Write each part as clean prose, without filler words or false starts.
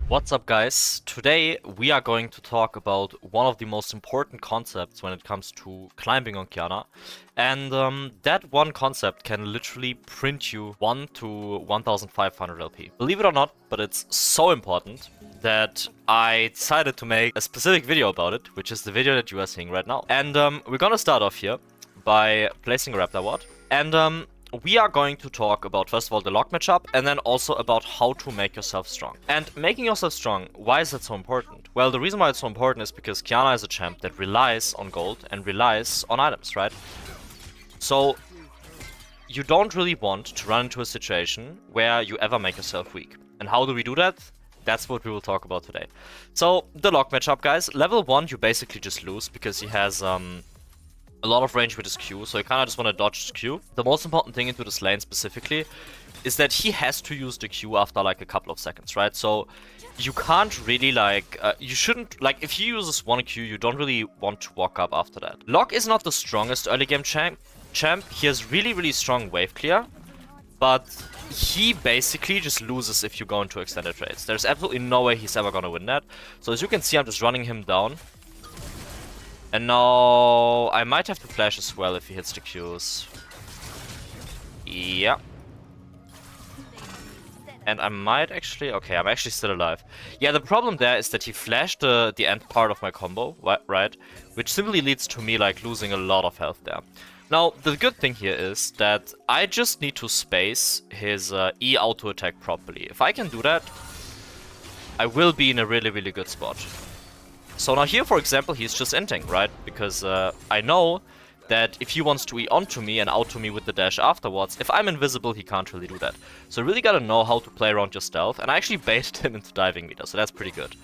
What's up, guys? Today we are going to talk about one of the most important concepts when it comes to climbing on Qiyana. And that one concept can literally print you 1 to 1500 LP. Believe it or not, but it's so important that I decided to make a specific video about it, which is the video that you are seeing right now. And we're gonna start off here by placing a Raptor Ward. And we are going to talk about, first of all, the lock matchup, and then also about how to make yourself strong. And making yourself strong, why is that so important? Well, the reason why it's so important is because Kiana is a champ that relies on gold and relies on items, right? So, you don't really want to run into a situation where you ever make yourself weak. And how do we do that? That's what we will talk about today. So, the lock matchup, guys. Level 1, you basically just lose because he has a lot of range with his Q, so you kind of just want to dodge his Q. The most important thing into this lane specifically is that he has to use the Q after like a couple of seconds, right? So you can't really you shouldn't, if he uses one Q, you don't really want to walk up after that. Locke is not the strongest early game champ. He has really strong wave clear, but he basically just loses if you go into extended trades. There's absolutely no way he's ever gonna win that. So as you can see, I'm just running him down. And now I might have to flash as well if he hits the Qs. Yeah. And I might actually... Okay, I'm actually still alive. Yeah, the problem there is that he flashed the end part of my combo, right? Which simply leads to me losing a lot of health there. Now, the good thing here is that I just need to space his E auto attack properly. If I can do that, I will be in a really good spot. So now here, for example, he's just inting, right? Because I know that if he wants to E onto me and out to me with the dash afterwards, if I'm invisible, he can't really do that. So you really gotta know how to play around your stealth, and I actually baited him into diving meter, so that's pretty good.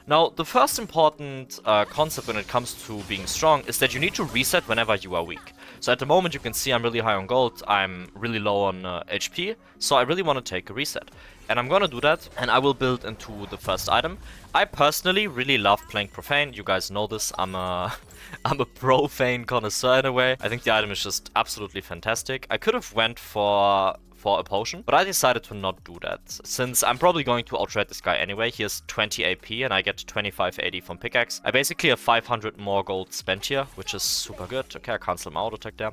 Now, the first important concept when it comes to being strong is that you need to reset whenever you are weak. So at the moment you can see I'm really high on gold, I'm really low on HP, so I really want to take a reset. And I'm gonna do that, and I will build into the first item. I personally really love playing Profane, you guys know this, I'm a Profane connoisseur in a way. I think the item is just absolutely fantastic. I could have went for a potion, but I decided to not do that, since I'm probably going to outtrade this guy anyway. He has 20 AP and I get 25 AD from pickaxe. I basically have 500 more gold spent here, which is super good. Okay, I cancel my auto attack there.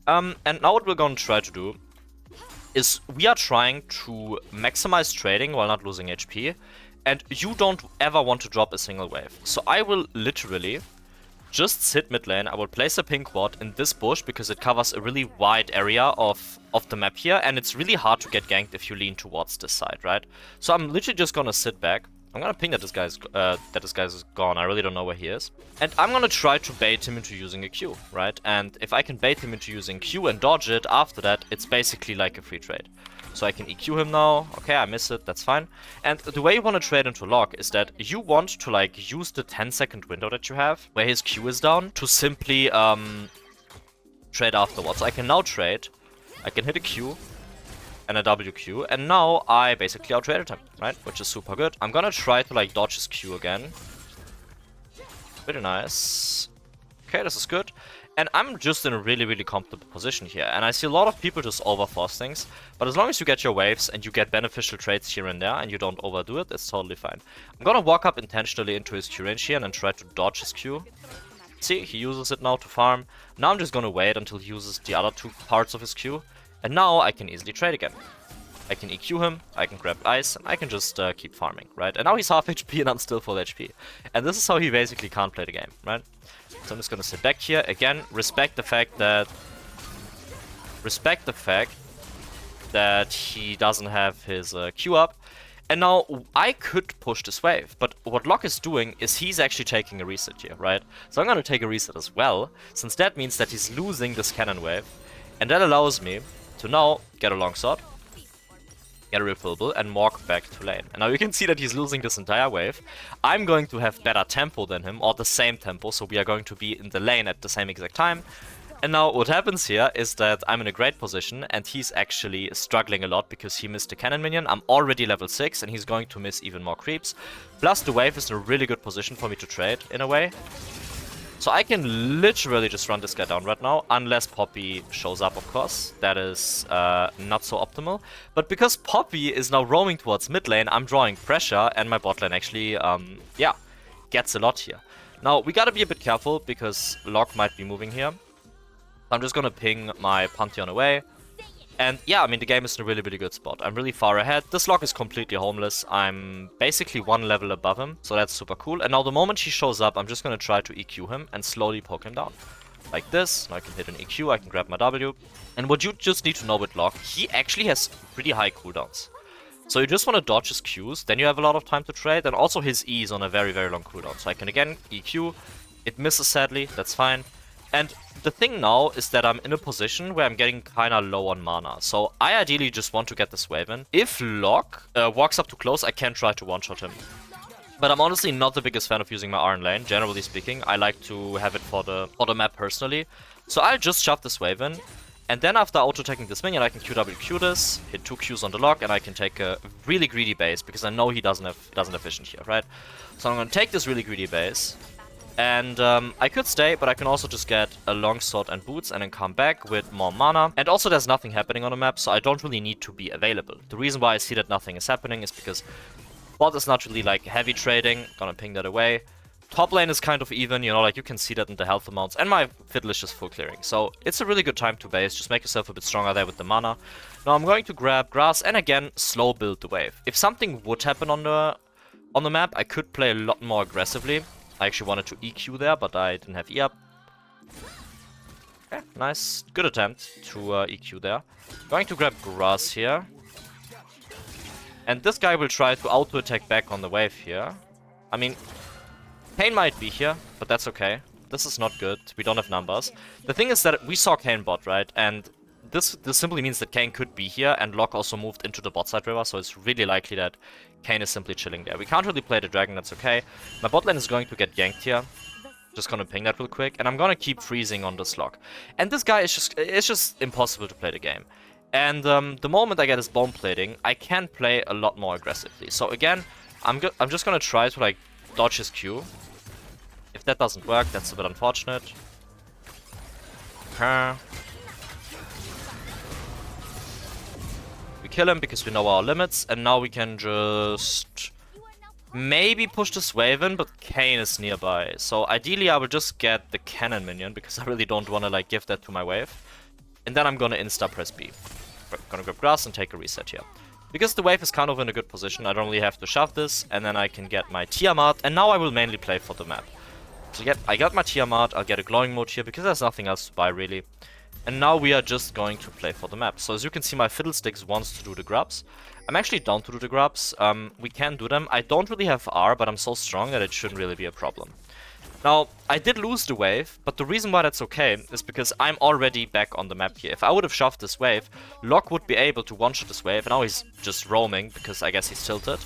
And now what we're going to try to do is we are trying to maximize trading while not losing HP, and you don't ever want to drop a single wave. So I will literally just sit mid lane. I will place a pink ward in this bush because it covers a really wide area of the map here, and it's really hard to get ganked if you lean towards this side, right? So I'm literally just gonna sit back. I'm gonna ping that this guy's gone. I really don't know where he is. And I'm gonna try to bait him into using a Q, right? And if I can bait him into using Q and dodge it after that, it's basically like a free trade. So I can EQ him now. Okay, I miss it, that's fine. And the way you want to trade into Locke is that you want to use the 10-second window that you have, where his Q is down, to simply trade afterwards. So I can now trade, I can hit a Q and a WQ, and now I basically outtraded him, right? Which is super good. I'm gonna try to dodge his Q again. Pretty nice. Okay, this is good. And I'm just in a really comfortable position here. And I see a lot of people just overforce things. But as long as you get your waves and you get beneficial trades here and there and you don't overdo it, it's totally fine. I'm gonna walk up intentionally into his Q range here and then try to dodge his Q. See, he uses it now to farm. Now I'm just gonna wait until he uses the other two parts of his Q. And now I can easily trade again. I can EQ him, I can grab ice, and I can just keep farming, right? And now he's half HP and I'm still full HP. And this is how he basically can't play the game, right? So I'm just gonna sit back here. Again, respect the fact that he doesn't have his Q up. And now I could push this wave, but what Locke is doing is he's actually taking a reset here, right? So I'm gonna take a reset as well, since that means that he's losing this cannon wave. And that allows me to now get a longsword, get a refillable, and walk back to lane. And now you can see that he's losing this entire wave. I'm going to have better tempo than him, or the same tempo, so we are going to be in the lane at the same exact time. And now what happens here is that I'm in a great position, and he's actually struggling a lot because he missed the cannon minion. I'm already level 6, and he's going to miss even more creeps. Plus the wave is in a really good position for me to trade, in a way. So I can literally just run this guy down right now, unless Poppy shows up, of course. That is not so optimal. But because Poppy is now roaming towards mid lane, I'm drawing pressure, and my bot lane actually, yeah, gets a lot here. Now, we gotta be a bit careful, because Locke might be moving here. I'm just gonna ping my Pantheon away. And yeah, I mean, the game is in a really, really good spot. I'm really far ahead. This Locke is completely homeless. I'm basically one level above him, so that's super cool. And now the moment he shows up, I'm just gonna try to EQ him and slowly poke him down. Like this. Now I can hit an EQ, I can grab my W. And what you just need to know with Locke, he actually has pretty high cooldowns. So you just want to dodge his Qs, then you have a lot of time to trade, and also his E is on a very, very long cooldown. So I can again EQ, it misses sadly, that's fine. And the thing now is that I'm in a position where I'm getting kinda low on mana. So I ideally just want to get this wave in. If Locke walks up too close, I can try to one-shot him. But I'm honestly not the biggest fan of using my R in lane, generally speaking. I like to have it for the map personally. So I'll just shove this wave in. And then after auto-attacking this minion, I can QWQ this, hit 2 Qs on the Locke, and I can take a really greedy base, because I know he doesn't have vision here, right? So I'm gonna take this really greedy base. And I could stay, but I can also just get a longsword and boots and then come back with more mana. And also there's nothing happening on the map, so I don't really need to be available. The reason why I see that nothing is happening is because bot is not really like heavy trading. Gonna ping that away. Top lane is kind of even, you know, like you can see that in the health amounts. And my fiddle is just full clearing. So it's a really good time to base. Just make yourself a bit stronger there with the mana. Now I'm going to grab grass and again slow build the wave. If something would happen on the map, I could play a lot more aggressively. I actually wanted to EQ there, but I didn't have E up. Okay, nice. Good attempt to EQ there. Going to grab grass here. And this guy will try to auto-attack back on the wave here. I mean, Kayn might be here, but that's okay. This is not good. We don't have numbers. The thing is that we saw Kayn bot, right? And this simply means that Kayn could be here, and Locke also moved into the bot side river, so it's really likely that Kayn is simply chilling there. We can't really play the dragon, that's okay. My bot lane is going to get yanked here. Just gonna ping that real quick, and I'm gonna keep freezing on this Locke. And this guy is just impossible to play the game. And the moment I get his bone plating, I can play a lot more aggressively. So again, I'm just gonna try to like dodge his Q. If that doesn't work, that's a bit unfortunate. We kill him because we know our limits, and now we can just maybe push this wave in, but Kayn is nearby. So ideally I will just get the cannon minion, because I really don't want to like give that to my wave. And then I'm gonna insta-press B. We're gonna grab grass and take a reset here. Because the wave is kind of in a good position, I don't really have to shove this, and then I can get my Tiamat, and now I will mainly play for the map. So I got my Tiamat, I'll get a glowing mode here, because there's nothing else to buy really. And now we are just going to play for the map. So as you can see, my Fiddlesticks wants to do the grubs. I'm actually down to do the grubs. We can do them. I don't really have R, but I'm so strong that it shouldn't really be a problem. Now, I did lose the wave, but the reason why that's okay is because I'm already back on the map here. If I would have shoved this wave, Locke would be able to one-shot this wave, and now he's just roaming, because I guess he's tilted.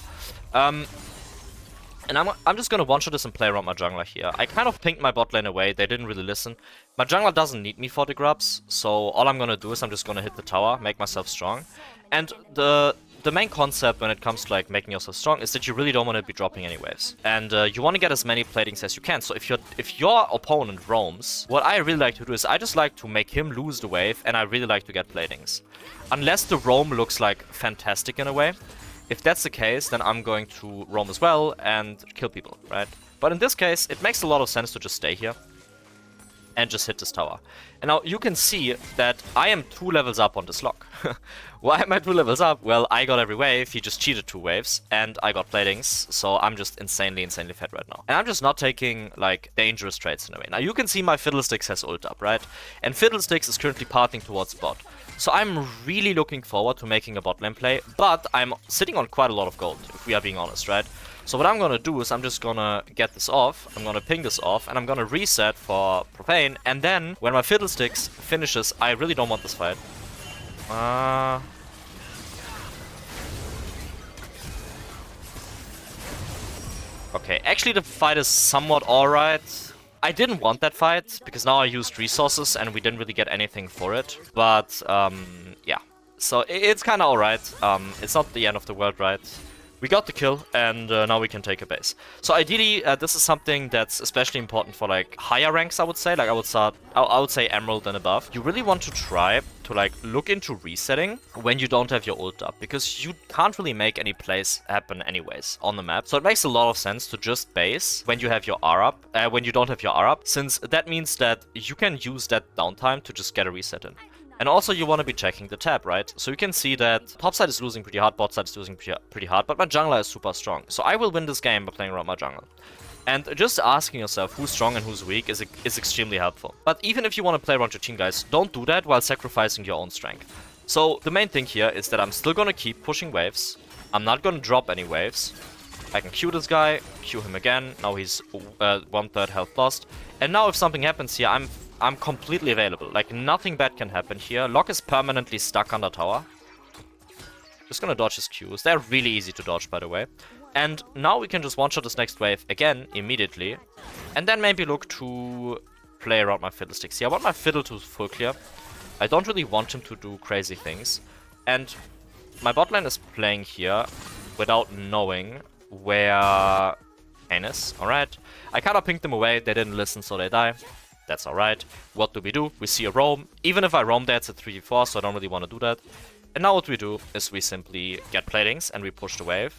And I'm just gonna one-shot this and play around my jungler here. I kind of pinged my bot lane away, they didn't really listen. My jungler doesn't need me for the grubs, so all I'm gonna do is I'm just gonna hit the tower, make myself strong. And the main concept when it comes to like making yourself strong is that you really don't want to be dropping any waves. And you want to get as many platings as you can. So if your opponent roams, what I really like to do is I just like to make him lose the wave, and I really like to get platings. Unless the roam looks like fantastic in a way. If that's the case, then I'm going to roam as well and kill people, right? But in this case, it makes a lot of sense to just stay here and just hit this tower. And now you can see that I am 2 levels up on this Locke. Why am I 2 levels up? Well, I got every wave, he just cheated 2 waves, and I got platings, so I'm just insanely fed right now. And I'm just not taking, like, dangerous trades in a way. Now you can see my Fiddlesticks has ult up, right? And Fiddlesticks is currently parting towards bot. So I'm really looking forward to making a bot lane play, but I'm sitting on quite a lot of gold, if we are being honest, right? So what I'm gonna do is I'm just gonna get this off, I'm gonna ping this off, and I'm gonna reset for Profane, and then when my Fiddlesticks finishes, I really don't want this fight. Okay, actually the fight is somewhat alright. I didn't want that fight, because now I used resources and we didn't really get anything for it. But, yeah. So it's kinda alright. It's not the end of the world, right? We got the kill, and now we can take a base. So ideally, this is something that's especially important for like higher ranks, I would say. Like I would say Emerald and above. You really want to try to like look into resetting when you don't have your ult up, because you can't really make any plays happen anyways on the map. So it makes a lot of sense to just base when you have your R up, when you don't have your R up, since that means that you can use that downtime to just get a reset in. And also you want to be checking the tab, right? So you can see that top side is losing pretty hard, bot side is losing pretty hard, but my jungler is super strong. So I will win this game by playing around my jungle. And just asking yourself who's strong and who's weak is extremely helpful. But even if you want to play around your team, guys, don't do that while sacrificing your own strength. So the main thing here is that I'm still going to keep pushing waves. I'm not going to drop any waves. I can Q this guy, Q him again. Now he's 1/3 health lost. And now if something happens here, I'm completely available. Like, nothing bad can happen here. Locke is permanently stuck under tower. Just gonna dodge his Qs. They're really easy to dodge, by the way. And now we can just one-shot this next wave again, immediately. And then maybe look to play around my fiddlesticks here. I want my fiddle to full clear. I don't really want him to do crazy things. And my bot lane is playing here without knowing where Kane is. Alright. I kind of pinged them away. They didn't listen, so they die. That's alright. What do? We see a roam. Even if I roam there, it's a 3v4, so I don't really want to do that. And now what we do is we simply get platings and we push the wave.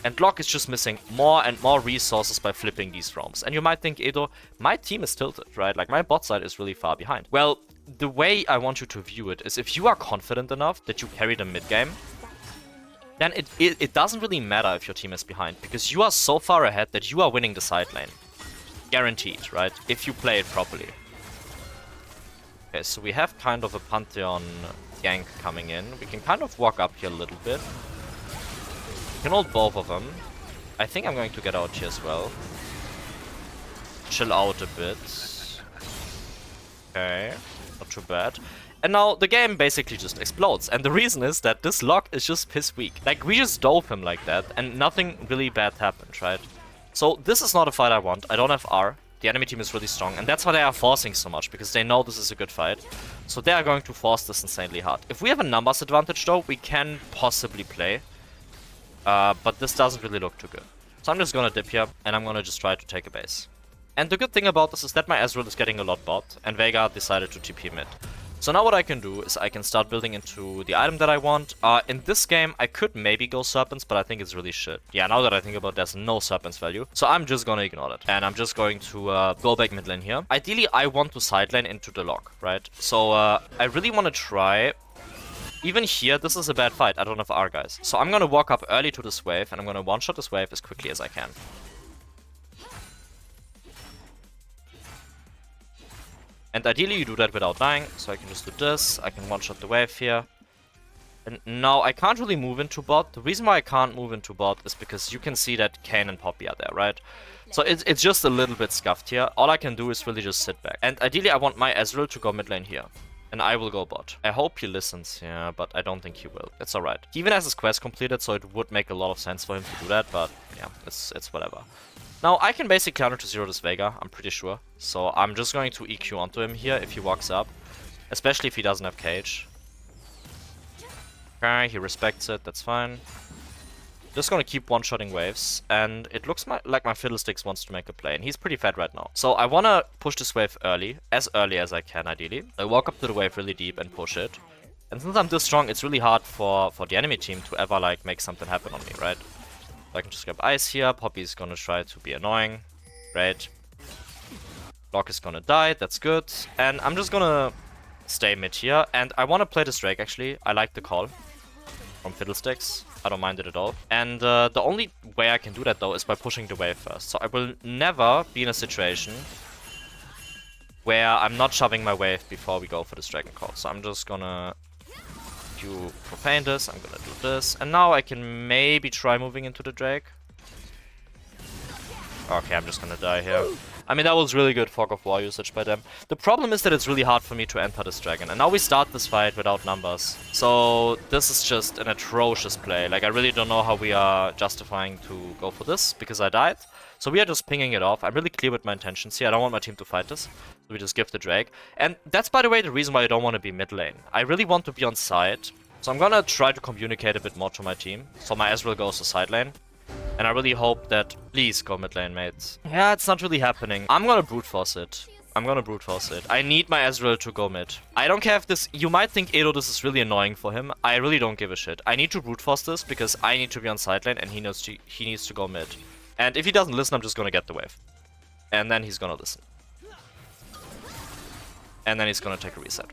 And Locke is just missing more and more resources by flipping these roams. And you might think, Edo, my team is tilted, right? Like, my bot side is really far behind. Well, the way I want you to view it is if you are confident enough that you carry the mid game, then it doesn't really matter if your team is behind, because you are so far ahead that you are winning the side lane. Guaranteed, right? If you play it properly. Okay, so we have kind of a Pantheon gank coming in. We can kind of walk up here a little bit. We can hold both of them. I think I'm going to get out here as well. Chill out a bit. Okay, not too bad. And now the game basically just explodes. And the reason is that this Locke is just piss weak. Like, we just dove him like that and nothing really bad happened, right? So this is not a fight I want. I don't have R. The enemy team is really strong, and that's why they are forcing so much, because they know this is a good fight. So they are going to force this insanely hard. If we have a numbers advantage though, we can possibly play. But this doesn't really look too good. So I'm just gonna dip here, and I'm gonna just try to take a base. And the good thing about this is that my Ezreal is getting a lot bot, and Veigar decided to TP mid. So now what I can do is I can start building into the item that I want. In this game, I could maybe go Serpents, but I think it's really shit. Yeah, now that I think about it, there's no Serpents value. So I'm just gonna ignore it. And I'm just going to go back mid lane here. Ideally, I want to side lane into the Locke, right? So I really want to try. Even here, this is a bad fight. I don't have R, guys. So I'm gonna walk up early to this wave, and I'm gonna one-shot this wave as quickly as I can. And ideally you do that without dying, so I can just do this, I can one-shot the wave here. And now I can't really move into bot. The reason why I can't move into bot is because you can see that Kane and Poppy are there, right? So it's just a little bit scuffed here. All I can do is really just sit back. And ideally I want my Ezreal to go mid lane here. And I will go bot. I hope he listens, yeah, but I don't think he will. It's alright. He even has his quest completed, so it would make a lot of sense for him to do that, but yeah, it's whatever. Now, I can basically counter to 0 this Veigar, I'm pretty sure. So I'm just going to EQ onto him here if he walks up. Especially if he doesn't have cage. Okay, he respects it, that's fine. Just gonna keep one-shotting waves. And it looks like my Fiddlesticks wants to make a play. And he's pretty fed right now. So I wanna push this wave early as I can, ideally. I walk up to the wave really deep and push it. And since I'm this strong, it's really hard for the enemy team to ever, like, make something happen on me, right? I can just grab ice here. Poppy's gonna try to be annoying. Great. Locke is gonna die. That's good. And I'm just gonna stay mid here. And I want to play this Drake, actually. I like the call from Fiddlesticks. I don't mind it at all. And the only way I can do that, though, is by pushing the wave first. So I will never be in a situation where I'm not shoving my wave before we go for this Dragon call. So I'm just gonna profane this, I'm gonna do this, and now I can maybe try moving into the Drake. Okay, I'm just gonna die here. I mean, that was really good Fog of War usage by them. The problem is that it's really hard for me to enter this dragon, and now we start this fight without numbers. So this is just an atrocious play. Like, I really don't know how we are justifying to go for this, because I died. So we are just pinging it off. I'm really clear with my intentions here. I don't want my team to fight this. So we just give the Drake. And that's, by the way, the reason why I don't want to be mid lane. I really want to be on side So I'm gonna try to communicate a bit more to my team. So my Ezreal goes to side lane. And I really hope that... Please go mid lane, mates. Yeah, it's not really happening. I'm gonna brute force it. I need my Ezreal to go mid. I don't care if this... You might think, Edo, this is really annoying for him. I really don't give a shit. I need to brute force this because I need to be on side lane and he needs to go mid. And if he doesn't listen, I'm just gonna get the wave. And then he's gonna listen. And then he's gonna take a reset.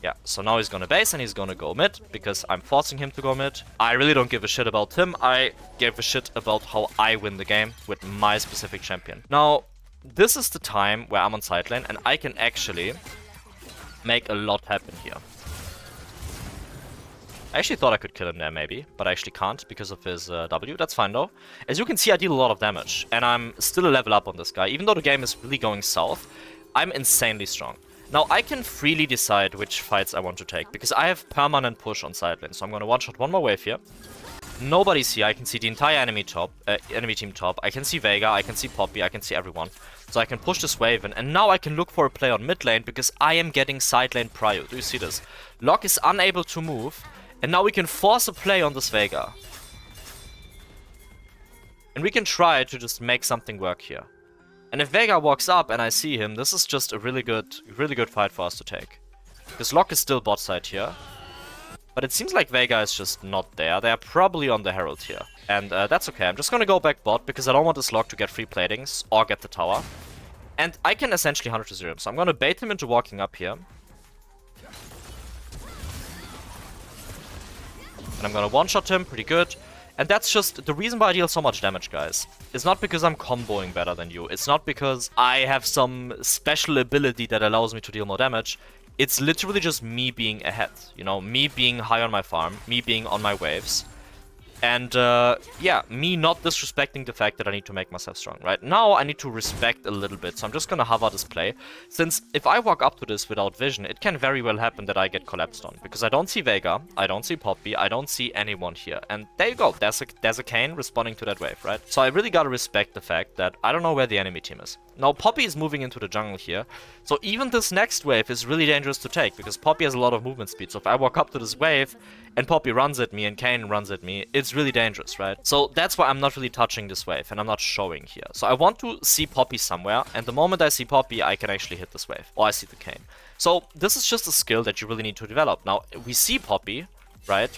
Yeah, so now he's gonna base and he's gonna go mid, because I'm forcing him to go mid. I really don't give a shit about him, I give a shit about how I win the game with my specific champion. Now, this is the time where I'm on side lane and I can actually make a lot happen here. I actually thought I could kill him there maybe, but I actually can't because of his W. That's fine though. As you can see, I deal a lot of damage, and I'm still a level up on this guy. Even though the game is really going south, I'm insanely strong. Now, I can freely decide which fights I want to take, because I have permanent push on side lane. So I'm going to one-shot one more wave here. Nobody's here. I can see the entire enemy team top. I can see Veigar, I can see Poppy, I can see everyone. So I can push this wave in, and now I can look for a play on mid lane, because I am getting side lane prio. Do you see this? Locke is unable to move, and now we can force a play on this Veigar. And we can try to just make something work here. And if Veigar walks up and I see him, this is just a really good fight for us to take. Because Locke is still bot side here. But it seems like Veigar is just not there. They are probably on the Herald here. And that's okay. I'm just gonna go back bot because I don't want this Locke to get free platings or get the tower. And I can essentially 100-0 him. So I'm gonna bait him into walking up here. And I'm gonna one-shot him pretty good. And that's just the reason why I deal so much damage, guys. It's not because I'm comboing better than you. It's not because I have some special ability that allows me to deal more damage. It's literally just me being ahead. You know, me being high on my farm, me being on my waves. And yeah, me not disrespecting the fact that I need to make myself strong, right? Now I need to respect a little bit, so I'm just gonna hover this play. Since if I walk up to this without vision, it can very well happen that I get collapsed on. Because I don't see Veigar, I don't see Poppy, I don't see anyone here. And there you go, there's a Kayn responding to that wave, right? So I really gotta respect the fact that I don't know where the enemy team is. Now Poppy is moving into the jungle here, so even this next wave is really dangerous to take, because Poppy has a lot of movement speed. So if I walk up to this wave, and Poppy runs at me, and Kayn runs at me, it's really dangerous, right? So that's why I'm not really touching this wave, and I'm not showing here. So I want to see Poppy somewhere, and the moment I see Poppy, I can actually hit this wave. Or I see the Kayn. So this is just a skill that you really need to develop. Now, we see Poppy, right?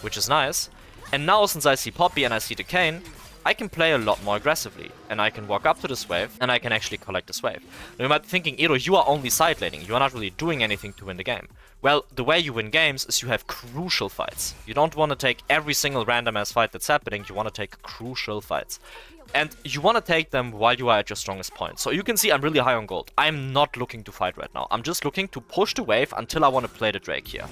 Which is nice. And now, since I see Poppy and I see the Kayn, I can play a lot more aggressively, and I can walk up to this wave, and I can actually collect this wave. Now you might be thinking, Edo, you are only side laning, you are not really doing anything to win the game. Well, the way you win games is you have crucial fights. You don't want to take every single random ass fight that's happening, you want to take crucial fights. And you want to take them while you are at your strongest point. So you can see I'm really high on gold. I'm not looking to fight right now. I'm just looking to push the wave until I want to play the Drake here.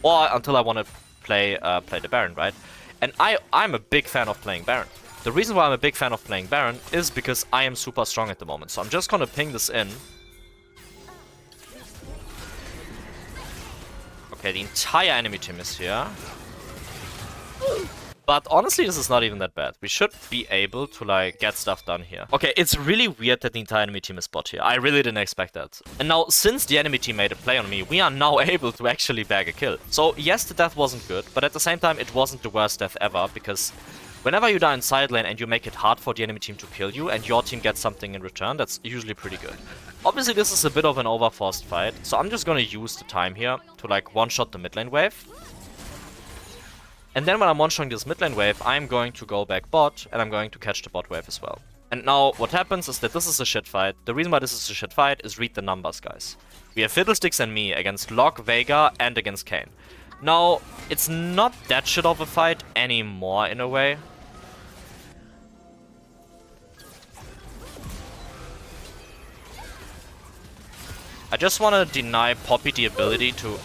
Or until I want to play the Baron, right? And I'm a big fan of playing Baron. The reason why I'm a big fan of playing Baron is because I am super strong at the moment. So I'm just gonna ping this in. Okay, the entire enemy team is here. But honestly, this is not even that bad. We should be able to, like, get stuff done here. Okay, it's really weird that the entire enemy team is bot here. I really didn't expect that. And now, since the enemy team made a play on me, we are now able to actually bag a kill. So, yes, the death wasn't good, but at the same time, it wasn't the worst death ever, because whenever you die in side lane and you make it hard for the enemy team to kill you and your team gets something in return, that's usually pretty good. Obviously, this is a bit of an overforced fight, so I'm just gonna use the time here to, like, one-shot the mid lane wave. And then when I'm one-shotting this mid lane wave, I'm going to go back bot, and I'm going to catch the bot wave as well. And now, what happens is that this is a shit fight. The reason why this is a shit fight is read the numbers, guys. We have Fiddlesticks and me against Locke, Veigar, and against Kayn. Now, it's not that shit of a fight anymore, in a way. I just want to deny Poppy the ability to...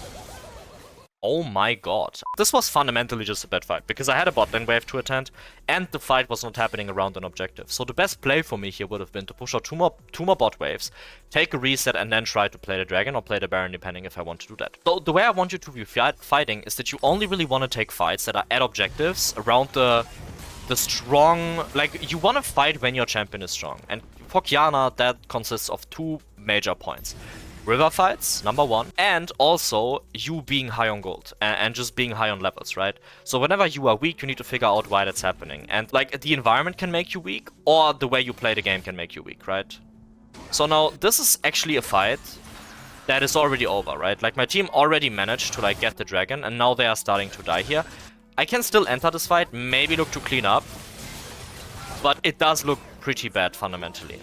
Oh my god. This was fundamentally just a bad fight, because I had a bot lane wave to attend, and the fight was not happening around an objective. So the best play for me here would have been to push out two more bot waves, take a reset, and then try to play the dragon or play the baron, depending if I want to do that. So the way I want you to be fighting is that you only really want to take fights that are at objectives around the strong... Like, you want to fight when your champion is strong. And for Kiana, that consists of two major points. river fights, number one, and also you being high on gold and just being high on levels, right? So whenever you are weak, you need to figure out why that's happening. And like the environment can make you weak, or the way you play the game can make you weak, right? So now this is actually a fight that is already over, right? Like my team already managed to like get the dragon, and now they are starting to die here. I can still enter this fight, maybe look to clean up, but it does look pretty bad fundamentally.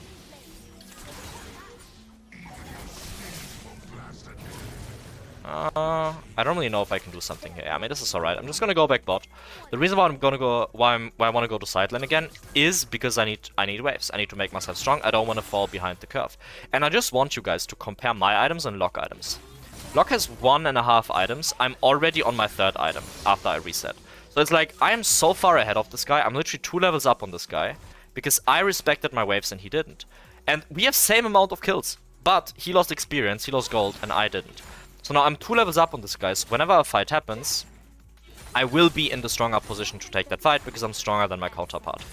I don't really know if I can do something here. I mean, this is alright. I'm just gonna go back bot. The reason why I want to go to side lane again is because I need waves. I need to make myself strong. I don't want to fall behind the curve. And I just want you guys to compare my items and Locke items. Locke has 1.5 items. I'm already on my 3rd item after I reset. So it's like, I am so far ahead of this guy. I'm literally 2 levels up on this guy because I respected my waves and he didn't. And we have same amount of kills, but he lost experience, he lost gold, and I didn't. So now I'm 2 levels up on this guy, so whenever a fight happens, I will be in the stronger position to take that fight because I'm stronger than my counterpart.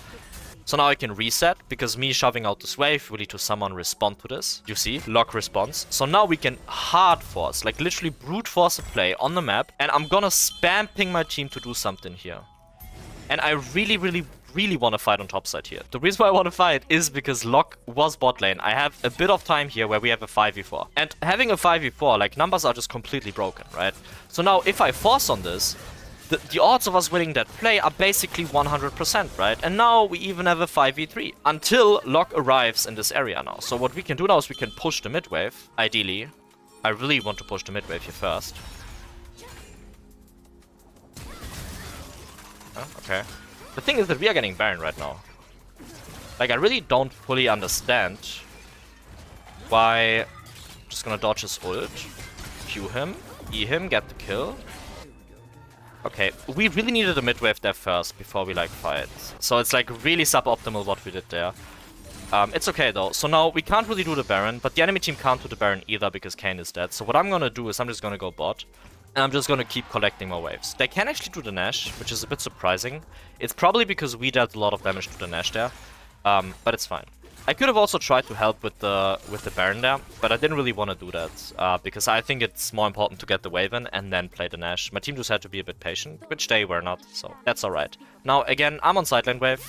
So now I can reset, because me shoving out this wave will lead to someone respond to this. You see, Locke responds. So now we can hard force, like literally brute force a play on the map, and I'm gonna spam ping my team to do something here. And I really want to fight on top side here. The reason why I want to fight is because Locke was bot lane. I have a bit of time here where we have a 5v4. And having a 5v4, like, numbers are just completely broken, right? So now, if I force on this, the odds of us winning that play are basically 100%, right? And now we even have a 5v3 until Locke arrives in this area now. So what we can do now is we can push the mid wave, ideally. I really want to push the mid wave here first. Okay. The thing is that we are getting Baron right now. Like, I really don't fully understand why... Just gonna dodge his ult, Q him, E him, get the kill. Okay, we really needed a mid wave there first before we like fight. So it's like really suboptimal what we did there. It's okay though. So now we can't really do the Baron, but the enemy team can't do the Baron either because Kane is dead. So what I'm gonna do is I'm just gonna go bot. And I'm just gonna keep collecting more waves. They can actually do the Nash, which is a bit surprising. It's probably because we dealt a lot of damage to the Nash there, but it's fine. I could have also tried to help with the Baron there, but I didn't really want to do that, because I think it's more important to get the wave in and then play the Nash. My team just had to be a bit patient, which they were not, so that's alright. Now, again, I'm on side lane wave.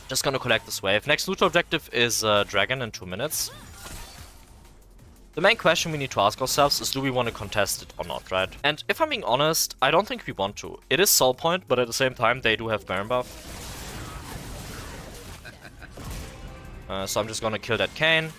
Just gonna collect this wave. Next neutral objective is Dragon in 2 minutes. The main question we need to ask ourselves is, do we want to contest it or not, right? And if I'm being honest, I don't think we want to. It is soul point, but at the same time, they do have Baron buff. So I'm just gonna kill that Kane.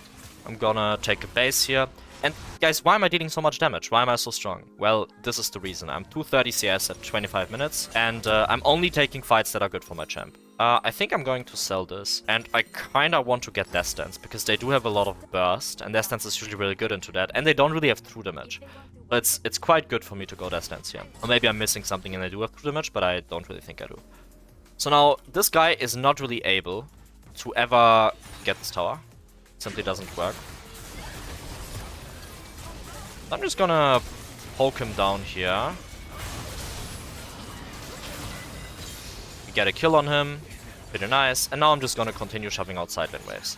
I'm gonna take a base here. And guys, why am I dealing so much damage? Why am I so strong? Well, this is the reason. I'm 230 CS at 25 minutes, and I'm only taking fights that are good for my champ. I think I'm going to sell this, and I kinda want to get Death Stance, because they do have a lot of burst, and Death Stance is usually really good into that, and they don't really have true damage. But it's quite good for me to go Death Stance here. Or maybe I'm missing something and they do have true damage, but I don't really think I do. So now, this guy is not really able to ever get this tower. It simply doesn't work. I'm just gonna poke him down here. We get a kill on him. Pretty nice. And now I'm just gonna continue shoving out side lane waves.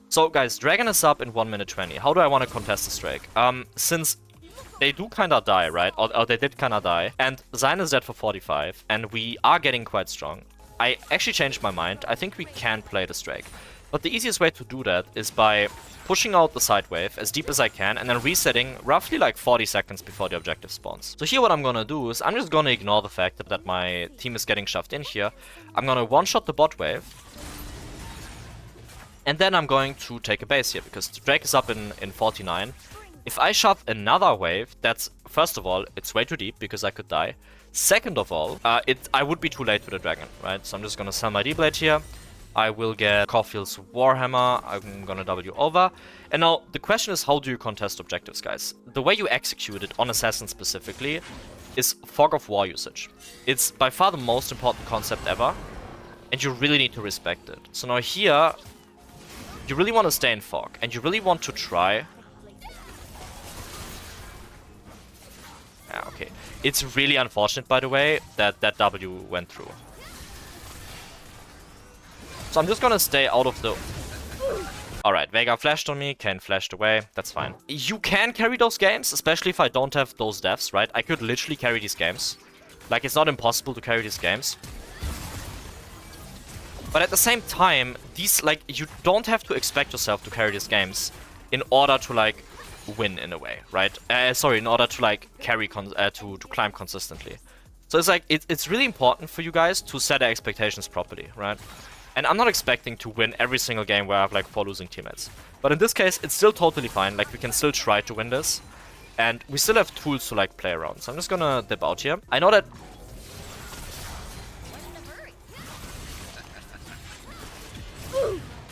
So guys, Dragon is up in 1 minute 20. How do I want to contest this Drake? Since they do kinda die, right? Or they did kinda die. And Zayn is dead for 45. And we are getting quite strong. I actually changed my mind. I think we can play this Drake. But the easiest way to do that is by pushing out the side wave as deep as I can and then resetting roughly like 40 seconds before the objective spawns. So here what I'm gonna do is I'm just gonna ignore the fact that my team is getting shoved in here. I'm gonna one-shot the bot wave. And then I'm going to take a base here because the Drake is up in 49. If I shove another wave, that's, first of all, it's way too deep because I could die. Second of all, I would be too late with the Dragon, right? So I'm just gonna sell my D-Blade here. I will get Caulfield's Warhammer, I'm gonna W over. And now, the question is, how do you contest objectives, guys? The way you execute it, on Assassin specifically, is Fog of War usage. It's by far the most important concept ever, and you really need to respect it. So now here, you really want to stay in Fog, and you really want to try... okay. It's really unfortunate, by the way, that that W went through. So I'm just gonna stay out of the... Alright, Vega flashed on me, Kayn flashed away, that's fine. You can carry those games, especially if I don't have those deaths, right? I could literally carry these games. Like, it's not impossible to carry these games. But at the same time, these, like, you don't have to expect yourself to carry these games in order to, like, win in a way, right? Sorry, in order to, like, carry, to climb consistently. So it's like, it's really important for you guys to set their expectations properly, right? And I'm not expecting to win every single game where I have like 4 losing teammates. But in this case, it's still totally fine. Like, we can still try to win this. And we still have tools to like play around. So I'm just gonna dip out here. I know that...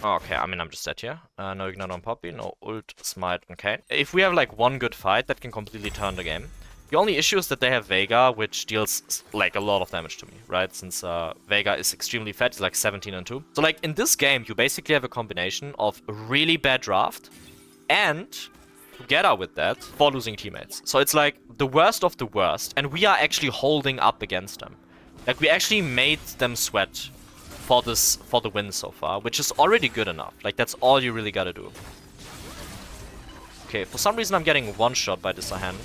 Okay, I mean, I'm just dead here. No ignite on Poppy, no ult, smite, okay. If we have like one good fight, that can completely turn the game. The only issue is that they have Vega, which deals like a lot of damage to me, right? Since Vega is extremely fat, it's like 17 and 2. So like in this game, you basically have a combination of a really bad draft and together with that, 4 losing teammates. So it's like the worst of the worst, and we are actually holding up against them. Like, we actually made them sweat for the win so far, which is already good enough. Like, that's all you really gotta do. Okay, for some reason I'm getting one shot by this Ahan.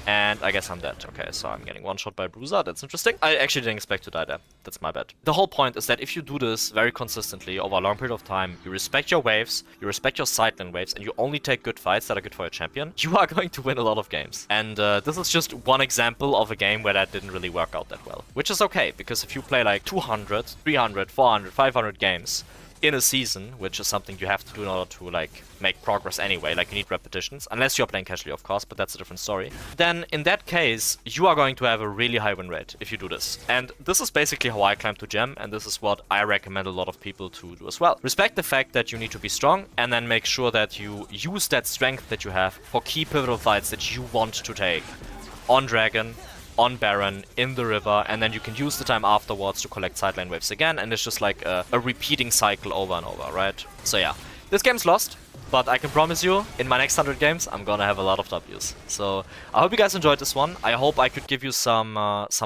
And I guess I'm dead. Okay, so I'm getting one shot by Bruiser. That's interesting. I actually didn't expect to die there. That's my bad. The whole point is that if you do this very consistently over a long period of time, you respect your waves, you respect your sidelane waves, and you only take good fights that are good for your champion, you are going to win a lot of games. And this is just one example of a game where that didn't really work out that well. Which is okay, because if you play like 200, 300, 400, 500 games in a season, which is something you have to do in order to like make progress anyway, like you need repetitions, unless you're playing casually of course, but that's a different story, then in that case you are going to have a really high win rate if you do this. And this is basically how I climb to gem, and this is what I recommend a lot of people to do as well. Respect the fact that you need to be strong, and then make sure that you use that strength that you have for key pivotal fights that you want to take on Dragon, on Baron, in the river, and then you can use the time afterwards to collect sideline waves again, and it's just like a repeating cycle over and over, right? So yeah, this game's lost, but I can promise you, in my next 100 games, I'm gonna have a lot of Ws. So I hope you guys enjoyed this one. I hope I could give you some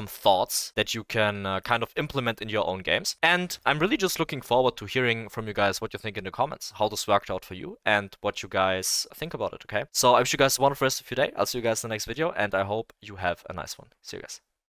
thoughts that you can kind of implement in your own games. And I'm really just looking forward to hearing from you guys what you think in the comments, how this worked out for you, and what you guys think about it, okay? So I wish you guys a wonderful rest of your day. I'll see you guys in the next video, and I hope you have a nice one. See you guys.